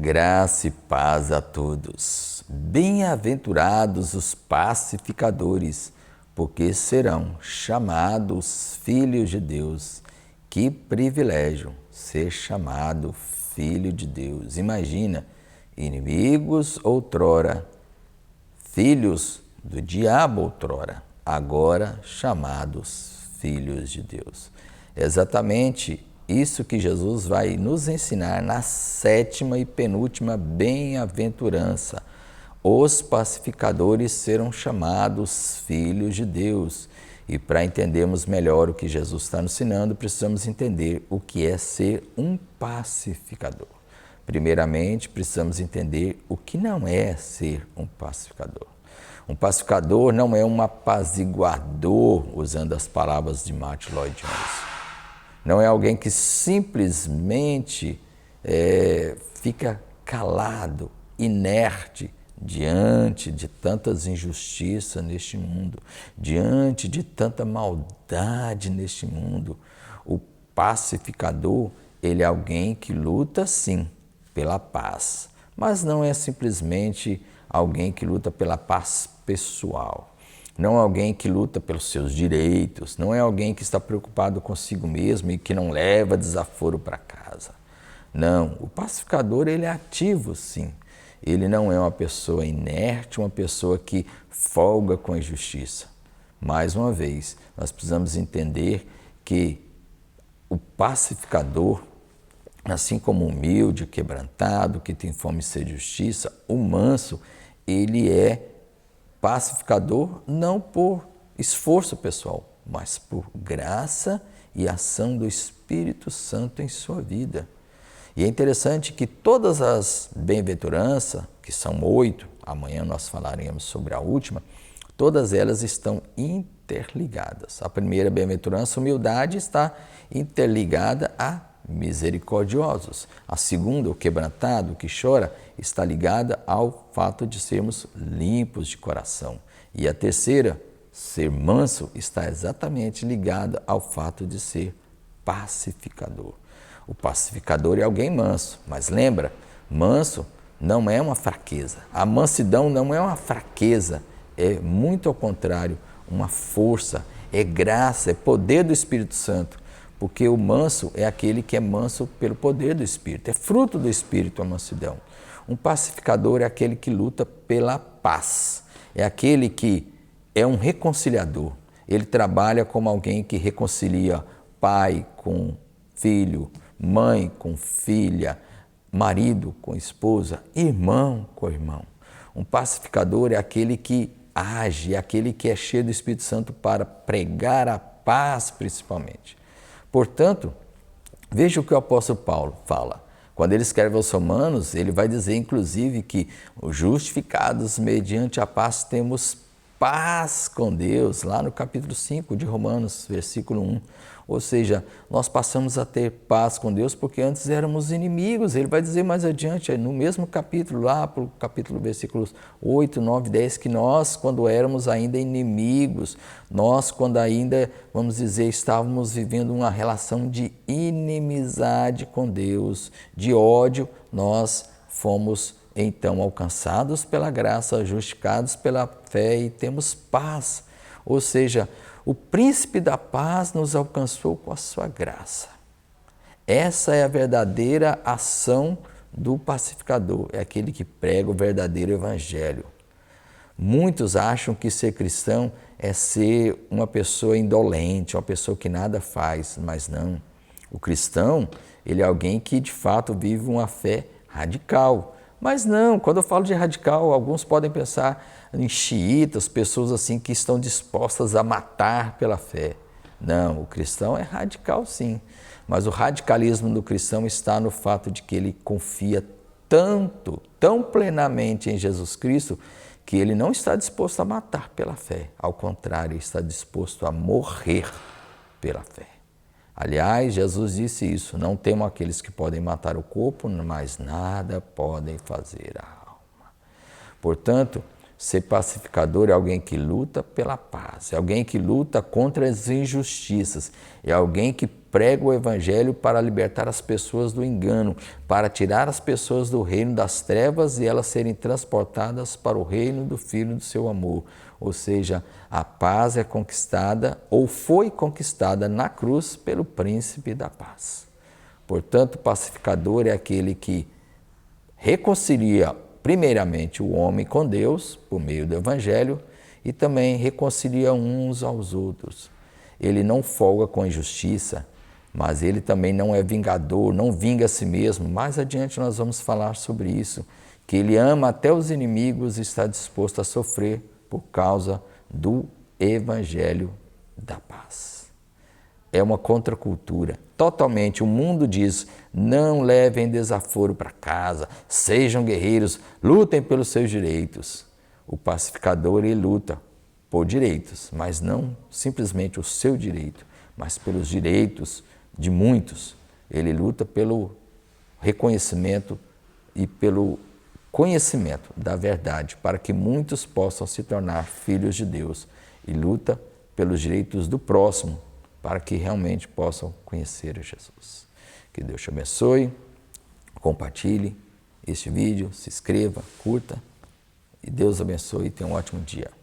Graça e paz a todos. Bem-aventurados os pacificadores, porque serão chamados filhos de Deus. Que privilégio ser chamado filho de Deus. Imagina, inimigos outrora, filhos do diabo outrora, agora chamados filhos de Deus. É exatamente isso que Jesus vai nos ensinar na sétima e penúltima bem-aventurança. Os pacificadores serão chamados filhos de Deus. E para entendermos melhor o que Jesus está nos ensinando, precisamos entender o que é ser um pacificador. Primeiramente, precisamos entender o que não é ser um pacificador. Um pacificador não é um apaziguador, usando as palavras de Martin Lloyd Jones. Não é alguém que simplesmente fica calado, inerte, diante de tantas injustiças neste mundo, diante de tanta maldade neste mundo. O pacificador, ele é alguém que luta, sim, pela paz, mas não é simplesmente alguém que luta pela paz pessoal. Não é alguém que luta pelos seus direitos, não é alguém que está preocupado consigo mesmo e que não leva desaforo para casa. Não, o pacificador, ele é ativo, sim. Ele não é uma pessoa inerte, uma pessoa que folga com a injustiça. Mais uma vez, nós precisamos entender que o pacificador, assim como o humilde, quebrantado, que tem fome e sede de justiça, o manso, ele é pacificador não por esforço pessoal, mas por graça e ação do Espírito Santo em sua vida. E é interessante que todas as bem-aventuranças, que são 8, amanhã nós falaremos sobre a última, todas elas estão interligadas. A primeira bem-aventurança, humildade, está interligada a misericordiosos. A segunda, o quebrantado, o que chora, está ligada ao fato de sermos limpos de coração. E a terceira, ser manso, está exatamente ligada ao fato de ser pacificador. O pacificador é alguém manso, mas lembra, manso não é uma fraqueza. A mansidão não é uma fraqueza, é muito ao contrário, uma força, é graça, é poder do Espírito Santo. Porque o manso é aquele que é manso pelo poder do Espírito, é fruto do Espírito a mansidão. Um pacificador é aquele que luta pela paz, é aquele que é um reconciliador. Ele trabalha como alguém que reconcilia pai com filho, mãe com filha, marido com esposa, irmão com irmão. Um pacificador é aquele que age, é aquele que é cheio do Espírito Santo para pregar a paz principalmente. Portanto, veja o que o apóstolo Paulo fala. Quando ele escreve aos Romanos, ele vai dizer, inclusive, que os justificados mediante a paz temos paz com Deus, lá no capítulo 5 de Romanos, versículo 1. Ou seja, nós passamos a ter paz com Deus porque antes éramos inimigos. Ele vai dizer mais adiante, no mesmo capítulo, lá para o capítulo versículos 8, 9, 10, que nós, quando éramos ainda inimigos, nós, quando ainda, vamos dizer, estávamos vivendo uma relação de inimizade com Deus, de ódio, nós fomos então alcançados pela graça, justificados pela fé e temos paz. Ou seja, o príncipe da paz nos alcançou com a sua graça. Essa é a verdadeira ação do pacificador, é aquele que prega o verdadeiro evangelho. Muitos acham que ser cristão é ser uma pessoa indolente, uma pessoa que nada faz, mas não. O cristão, ele é alguém que de fato vive uma fé radical. Mas não, quando eu falo de radical, alguns podem pensar em xiitas, pessoas assim que estão dispostas a matar pela fé. Não, o cristão é radical sim, mas o radicalismo do cristão está no fato de que ele confia tanto, tão plenamente em Jesus Cristo, que ele não está disposto a matar pela fé. Ao contrário, ele está disposto a morrer pela fé. Aliás, Jesus disse isso, não temo aqueles que podem matar o corpo, mas nada podem fazer a alma. Portanto, ser pacificador é alguém que luta pela paz, é alguém que luta contra as injustiças, é alguém que prega o Evangelho para libertar as pessoas do engano, para tirar as pessoas do reino das trevas e elas serem transportadas para o reino do Filho do seu amor. Ou seja, a paz é conquistada ou foi conquistada na cruz pelo príncipe da paz. Portanto, o pacificador é aquele que reconcilia primeiramente o homem com Deus por meio do Evangelho e também reconcilia uns aos outros. Ele não folga com a injustiça, mas ele também não é vingador, não vinga a si mesmo. Mais adiante nós vamos falar sobre isso, que ele ama até os inimigos e está disposto a sofrer por causa do Evangelho da paz. É uma contracultura. Totalmente, o mundo diz, não levem desaforo para casa, sejam guerreiros, lutem pelos seus direitos. O pacificador, ele luta por direitos, mas não simplesmente o seu direito, mas pelos direitos de muitos. Ele luta pelo reconhecimento e pelo conhecimento da verdade, para que muitos possam se tornar filhos de Deus, e luta pelos direitos do próximo, para que realmente possam conhecer a Jesus. Que Deus te abençoe, compartilhe este vídeo, se inscreva, curta, e Deus abençoe e tenha um ótimo dia.